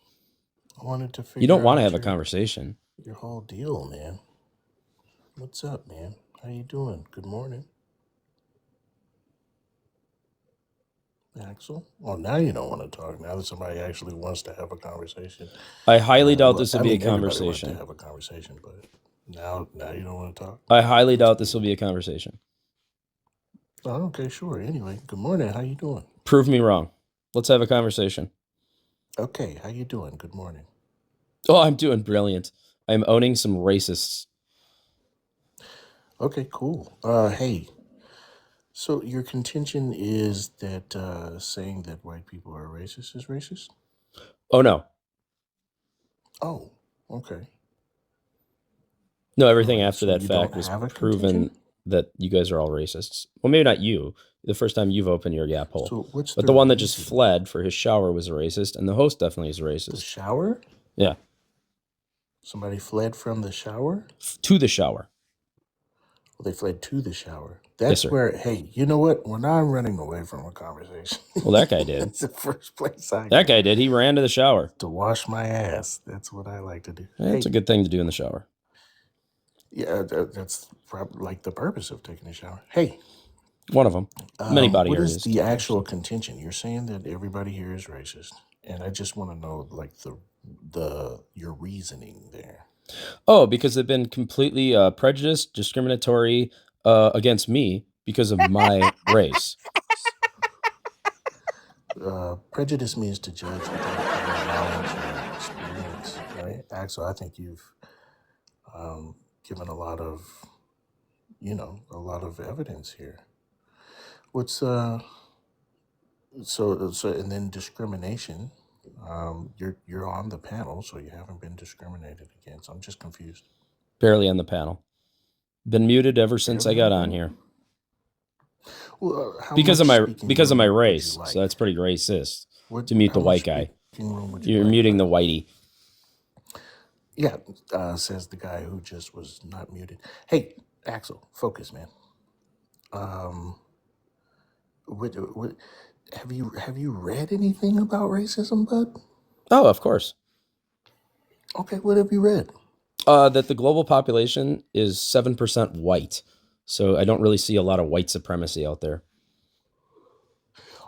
I wanted to figure You don't want to out have a conversation. your whole deal, man. What's up, man? How you doing? Good morning. Axel? Oh, now you don't want to talk. Now that somebody actually wants to have a conversation. I highly doubt Well, this will I be a mean, everybody wants to conversation. have a conversation, but now you don't want to talk. I highly doubt this will be a conversation. Oh, okay, sure. Anyway, good morning. How you doing? Prove me wrong. Let's have a conversation. Okay, how you doing? Good morning. Oh, I'm doing brilliant. I'm owning some racists. Okay, cool. Hey, so your contention is that saying that white people are racist is racist? Oh, no. Oh, okay. No, everything All right, after so that you fact don't was have a proven contention? that you guys are all racists. Well, maybe not you. The first time you've opened your gap hole. So what's But the the one that just reason? fled for his shower was a racist, and the host definitely is a The racist. shower? Yeah, Somebody fled from the shower? to the shower. Well, they fled to the shower. Yes, That's sir. where, hey, you know what? When I'm running away from a conversation, Well, that guy did. that's the first place I That go guy did. He ran to the shower. to wash my ass. That's what I like to do. That's a Hey, good thing to do in the shower. yeah, that's probably like the purpose of taking a shower. Hey, One of them. Many body what areas. is the actual contention? You're saying that everybody here is racist, and I just want to know, like, your reasoning there. Oh, because they've been completely prejudiced, discriminatory against me because of my race. Prejudice means to judge without prior knowledge or experience, right? Axel, I think you've given a lot of evidence here. What's so and then discrimination. You're on the panel, so you haven't been discriminated against. I'm just confused. Barely on the panel. Been muted ever since I Barely on got the on panel? here. Well, how because much of my speaking because of my room would you race. like? So that's pretty racist What? to mute How the much white guy. speaking room would you You're like? muting the Bud? whitey. Yeah, says the guy who just was not muted. Hey, Axel, focus, man. What, have you read anything about racism, bud? Oh, of course. Okay, what have you read? That the global population is 7% white. So I don't really see a lot of white supremacy out there.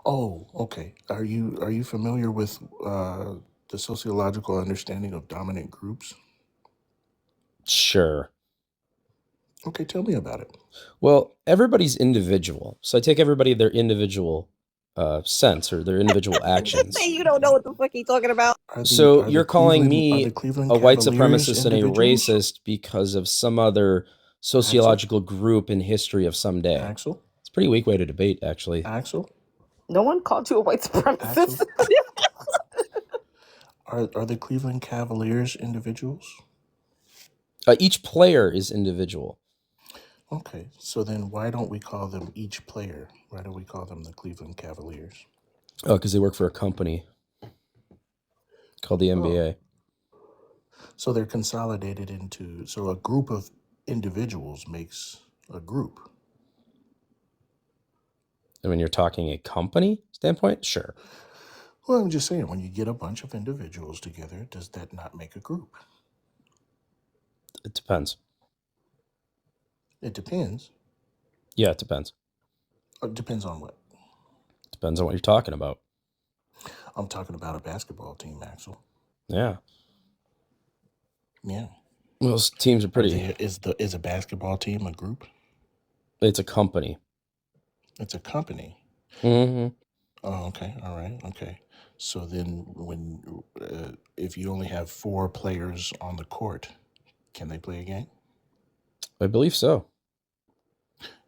Oh, okay. Are you familiar with the sociological understanding of dominant groups? Sure. Okay, tell me about it. Well, everybody's individual. So I take everybody their individual sense or their individual actions. Say you don't know what the fuck he talking about. So you're calling Are me the Cleveland a white Cavaliers supremacist and a individuals? racist because of some other sociological group in history of some day. Axel? It's a pretty weak way to debate, actually. Axel? No one called you a white Axel? supremacist. Are the Cleveland Cavaliers individuals? Each player is individual. Okay, so then why don't we call them each player? Why do we call them the Cleveland Cavaliers? Oh, because they work for a company called the NBA. So they're consolidated into, so a group of individuals makes a group. And when you're talking a company standpoint, sure. Well, I'm just saying, when you get a bunch of individuals together, does that not make a group? It depends. It depends. Yeah, it depends. It depends on what? Depends on what you're talking about. I'm talking about a basketball team, Axel. Yeah. Yeah. Those teams are pretty. Is a basketball team a group? It's a company. It's a company. Mm-hmm. Oh, okay. All right. Okay. So then, if you only have 4 players on the court, can they play a game? I believe so.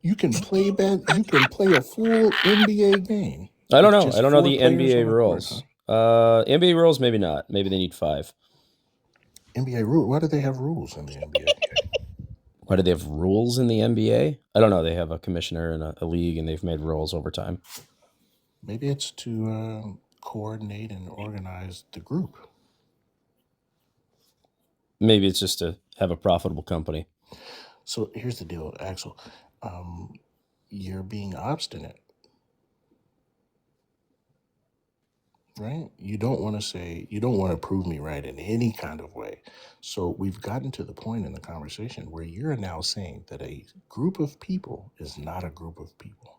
You can play a full NBA game. I don't with know. just I don't know 4 the players NBA on the court, rules. NBA rules, maybe not. Maybe they need 5. NBA rule. Why do they have rules in the NBA? Why do they have rules in the NBA? I don't know. They have a commissioner and a league, and they've made rules over time. Maybe it's to coordinate and organize the group. Maybe it's just to have a profitable company. So here's the deal, Axel. You're being obstinate, right? You don't want to prove me right in any kind of way. So we've gotten to the point in the conversation where you're now saying that a group of people is not a group of people.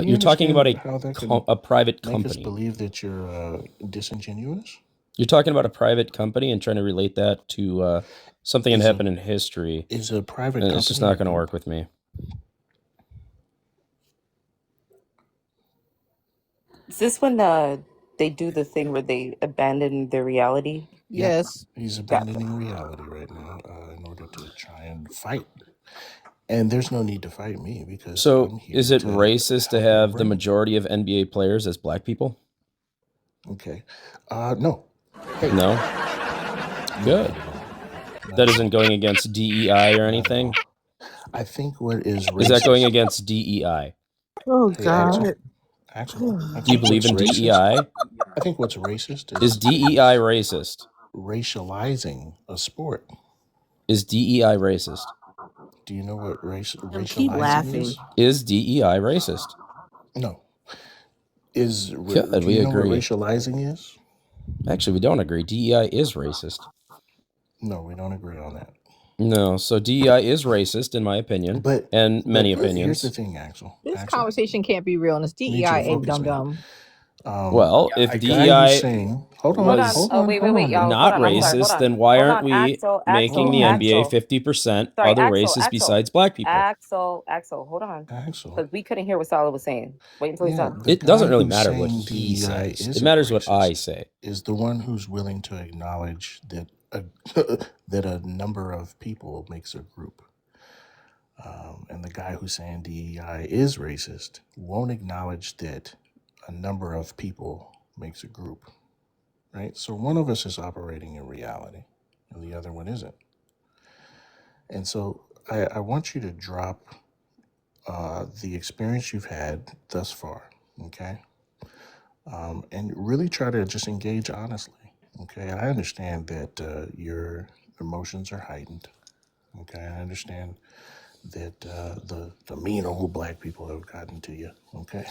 You're talking about a private make us company. believe that you're disingenuous? You're talking about a private company and trying to relate that to something that happened in history. Is a private and company? It's just not going to work with me. Is this when they do the thing where they abandon their reality? Yes. Yeah, he's abandoning reality right now in order to try and fight. And there's no need to fight me because I'm here. Is it racist to have the majority of NBA players as black people? Okay. No. Hey. No? Good. That isn't going against DEI or anything? I think what is racist... Is that going against DEI? Oh, God. Axel, do you believe in DEI? I think what's racist is DEI racist? Racializing a sport. Is DEI racist? Do you know what racializing Keep laughing. Is DEI racist? No. Good, do we you know agree. what racializing is? Actually, we don't agree. DEI is racist. No, we don't agree on that. No, so DEI is racist, in my opinion, and many opinions. Here's the thing, Axel. This conversation can't be real, and it's DEI ain't dumb. Well, if DEI was not racist, then why aren't we making the NBA 50% other races besides black people? Axel, hold on. Because we couldn't hear what Salah was saying. Wait until he's done. It doesn't really matter what he says. It matters what I say. Is the one who's willing to acknowledge that that a number of people makes a group. And the guy who's saying DEI is racist won't acknowledge that a number of people makes a group, right? So one of us is operating in reality and the other one isn't. And so I want you to drop the experience you've had thus far, okay? And really try to just engage honestly, okay? And I understand that your emotions are heightened, okay? I understand that the mean old black people have gotten to you, okay?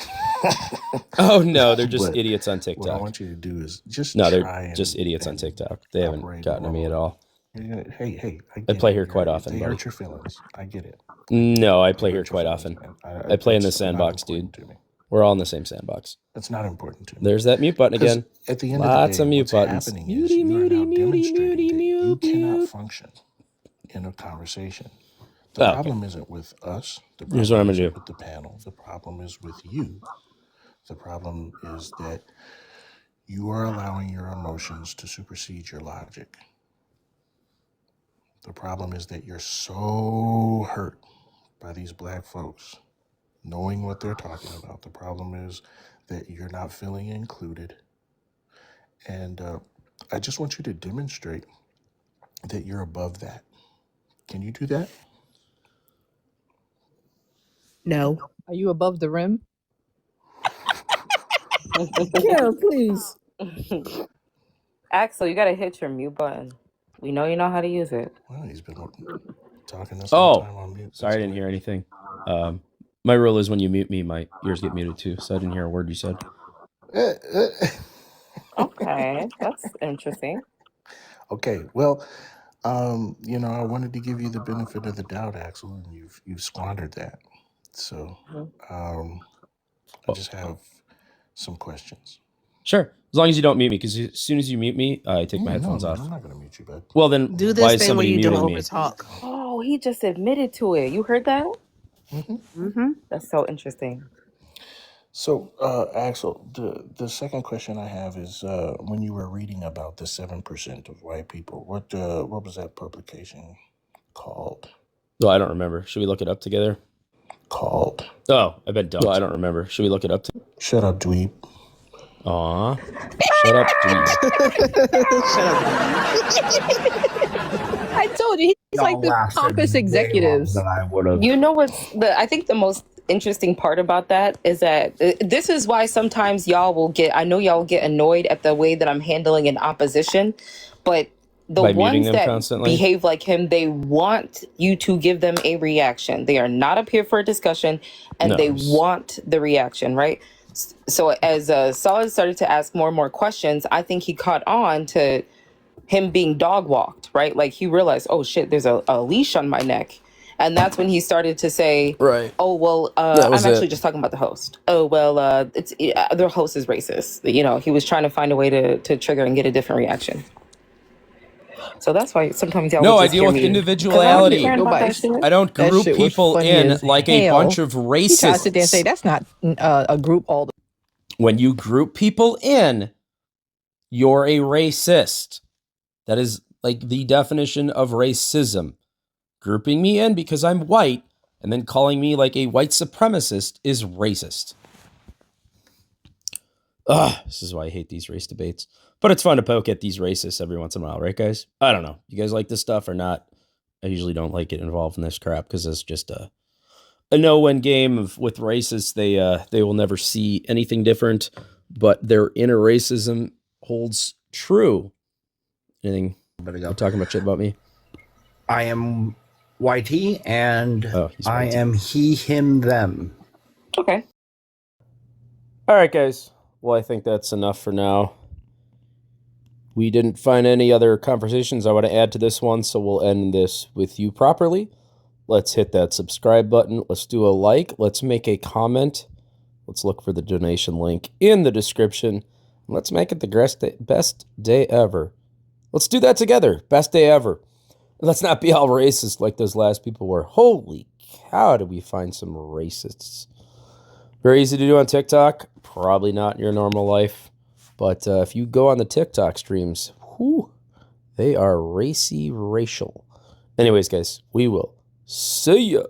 Oh no, they're just But idiots on what I TikTok. want you to do is just No, they're try just idiots on and TikTok. They haven't operate gotten to me at normally. all. Hey, I I get play it. here quite often, They buddy. hurt your feelings. I get it. No, I They play here hurt your quite feelings, often. man. I play in the That's not sandbox, important dude. to me. We're all in the same sandbox. That's not important to me. There's that mute button 'Cause again. at the end of the Lots day, of mute what's buttons. happening is Muty, you are now muty, muty, demonstrating muty, that you mute, cannot mute. function in a conversation. The Oh, okay. problem isn't with us. The Here's what I'm problem gonna isn't do. with the panel. The problem is with you. The problem is that you are allowing your emotions to supersede your logic. The problem is that you're so hurt by these black folks knowing what they're talking about. The problem is that you're not feeling included. And I just want you to demonstrate that you're above that. Can you do that? No. Are you above the rim? Yeah, please. Axel, you gotta hit your mute button. We know you know how to use it. Well, he's been talking this whole time on mute. Sorry, I didn't hear anything. My rule is when you mute me, my ears get muted too. So I didn't hear a word you said. Okay, that's interesting. Okay, well, I wanted to give you the benefit of the doubt, Axel, and you've squandered that. So, I just have some questions. Sure, as long as you don't mute me, because as soon as you mute me, I take my headphones no, off. I'm not going to mute you, bud. Well, then Do why this is thing where somebody you don't muting me? overtalk. Oh, he just admitted to it. You heard that? That's so interesting. So, Axel, the second question I have is when you were reading about the 7% of white people, what was that publication called? No, I don't remember. Should we look it up together? Called. Oh, I bet don't. No, I don't remember. Should we look it up? Shut up, dweeb. Aw. Shut up, dweeb. I told you, he's like the pompous executives. You know what's I think the most interesting part about that is that this is why sometimes y'all will get, I know y'all get annoyed at the way that I'm handling an opposition, but the By muting ones them that constantly? behave like him, they want you to give them a reaction. They are not up here for a discussion, and they want the reaction, right? So as Solid started to ask more and more questions, I think he caught on to him being dog walked, right? Like he realized, oh shit, there's a leash on my neck. And that's when he started to say, right. Oh, well, I'm actually just talking about the host. Oh, well, their host is racist. You know, he was trying to find a way to trigger and get a different reaction. So that's why sometimes y'all No, would I just deal hear with me. individuality. I don't That group shit was people funny in as like a hell. bunch of He tried to sit there and racists. say that's not a group all the When you group people in, you're a racist. That is like the definition of racism. Grouping me in because I'm white and then calling me like a white supremacist is racist. Ugh, this is why I hate these race debates. But it's fun to poke at these racists every once in a while, right, guys? I don't know. You guys like this stuff or not? I usually don't like getting involved in this crap because it's just a no-win game with racists. They will never see anything different, but their inner racism holds true. Anything? You're talking about shit about me? I am YT, and I YT. am he, him, them. Okay. All right, guys. Well, I think that's enough for now. We didn't find any other conversations I want to add to this one, so we'll end this with you properly. Let's hit that subscribe button. Let's do a like. Let's make a comment. Let's look for the donation link in the description. Let's make it the best day ever. Let's do that together. Best day ever. Let's not be all racist like those last people were. Holy cow, did we find some racists. Very easy to do on TikTok. Probably not in your normal life. But if you go on the TikTok streams, whew, they are racy racial. Anyways, guys, we will see ya.